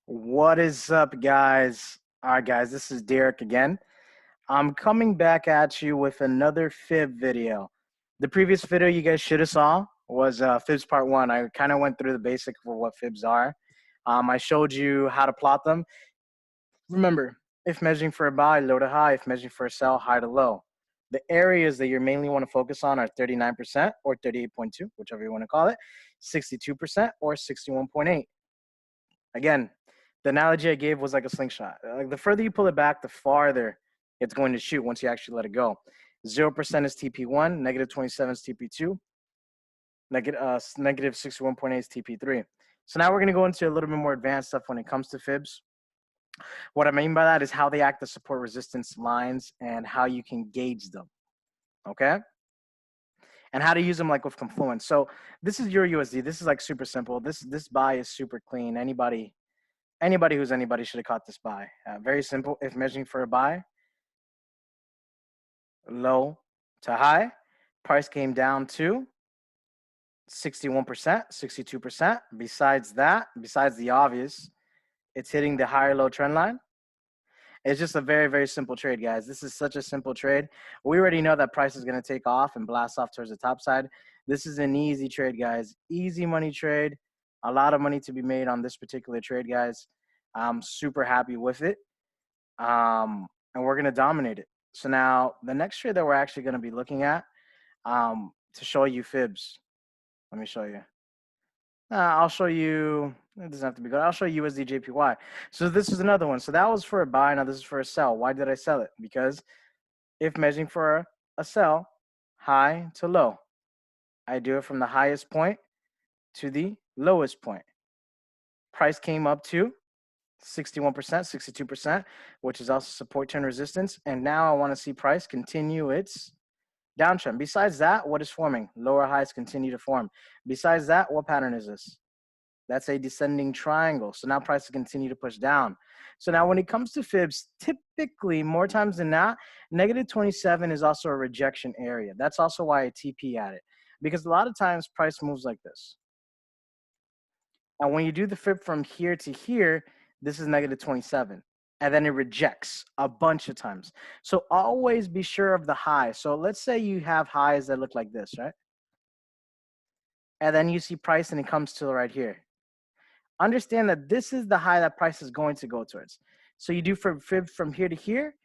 What is up, guys? All right, guys, this is Derek again. I'm coming back at you with another fib video. The previous video you guys should have saw was fibs part 1. I kind of went through the basics of what fibs are. I showed you how to plot them. Remember, if measuring for a buy, low to high. If measuring for a sell, high to low. The areas that you mainly want to focus on are 39% or 38.2, whichever you want to call it, 62% or 61.8. Again, the analogy I gave was like a slingshot. Like the further you pull it back, the farther it's going to shoot once you actually let it go. 0% is TP1, negative 27 is TP2, negative 61.8 is TP3. So now we're going to go into a little bit more advanced stuff when it comes to fibs. What I mean by that is how they act as support resistance lines and how you can gauge them. Okay? And how to use them like with confluence. So this is your USD. This is like super simple. This buy is super clean. Anybody who's anybody should have caught this buy. Very simple. If measuring for a buy, low to high, price came down to 61%, 62%. Besides that, besides the obvious, it's hitting the higher low trend line. It's just a very, very simple trade, guys. This is such a simple trade. We already know that price is going to take off and blast off towards the top side. This is an easy trade, guys. Easy money trade. A lot of money to be made on this particular trade, guys. I'm super happy with it. And we're going to dominate it. So now the next trade that we're actually going to be looking at to show you fibs. Let me show you. I'll show you. It doesn't have to be good. I'll show you USD JPY. So this is another one. So that was for a buy. Now this is for a sell. Why did I sell it? Because if measuring for a sell, high to low, I do it from the highest point to the lowest point. Price came up to 61%, 62%, which is also support turn resistance. And now I want to see price continue its downtrend. Besides that, what is forming? Lower highs continue to form. Besides that, what pattern is this? That's a descending triangle. So now prices continue to push down. So now when it comes to fibs, typically more times than not, negative 27 is also a rejection area. That's also why I TP at it. Because a lot of times price moves like this. And when you do the fib from here to here, this is negative 27. And then it rejects a bunch of times. So always be sure of the high. So let's say you have highs that look like this, right? And then you see price and it comes to right here. Understand that this is the high that price is going to go towards. So you do for fib from here to here,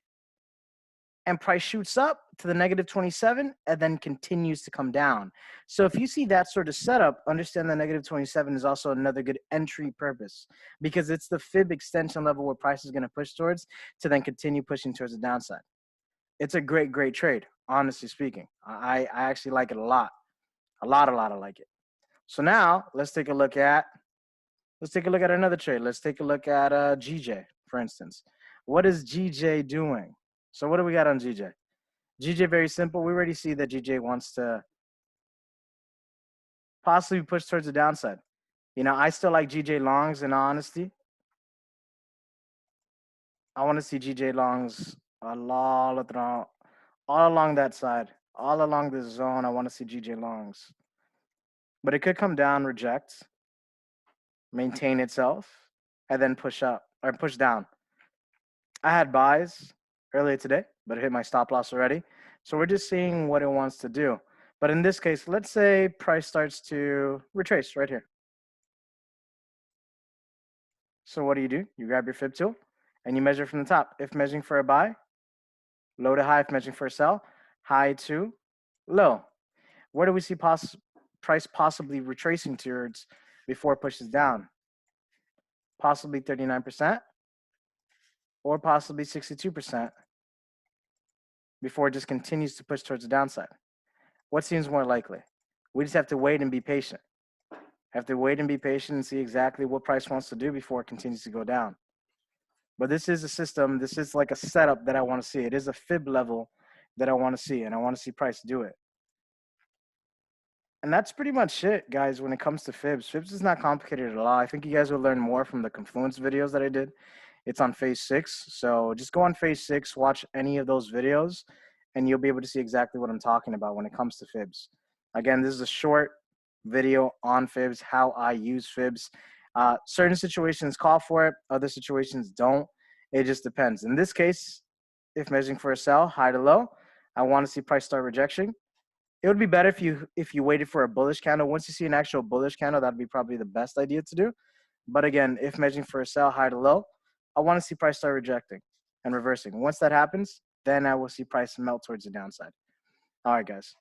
and price shoots up to the negative 27 and then continues to come down. So if you see that sort of setup, understand that negative 27 is also another good entry purpose because it's the fib extension level where price is going to push towards to then continue pushing towards the downside. It's a great, great trade, honestly speaking. I actually like it a lot. I like it. So now let's take a look at another trade. Let's take a look at GJ, for instance. What is GJ doing? So what do we got on GJ? GJ, very simple. We already see that GJ wants to possibly push towards the downside. You know, I still like GJ longs in honesty. I want to see GJ longs all along that side. All along this zone, I want to see GJ longs. But it could come down, reject, maintain itself, and then push up or push down. I had buys earlier today, but it hit my stop loss already. So we're just seeing what it wants to do. But in this case, let's say price starts to retrace right here. So what do? You grab your fib tool and you measure from the top. If measuring for a buy, low to high. If measuring for a sell, high to low. Where do we see price possibly retracing towards before it pushes down? Possibly 39% or possibly 62% before it just continues to push towards the downside. What seems more likely? We just have to wait and be patient. Have to wait and be patient and see exactly what price wants to do before it continues to go down. But this is a system. This is like a setup that I want to see. It is a fib level that I want to see, and I want to see price do it. And that's pretty much it, guys, when it comes to fibs. Fibs is not complicated at all. I think you guys will learn more from the confluence videos that I did. It's on phase 6. So just go on phase 6, watch any of those videos, and you'll be able to see exactly what I'm talking about when it comes to fibs. Again, this is a short video on fibs, how I use fibs. Certain situations call for it, other situations don't. It just depends. In this case, if measuring for a sell, high to low, I want to see price start rejection. It would be better if you waited for a bullish candle. Once you see an actual bullish candle, that'd be probably the best idea to do. But again, if measuring for a sell, high to low, I want to see price start rejecting and reversing. Once that happens, then I will see price melt towards the downside. All right, guys.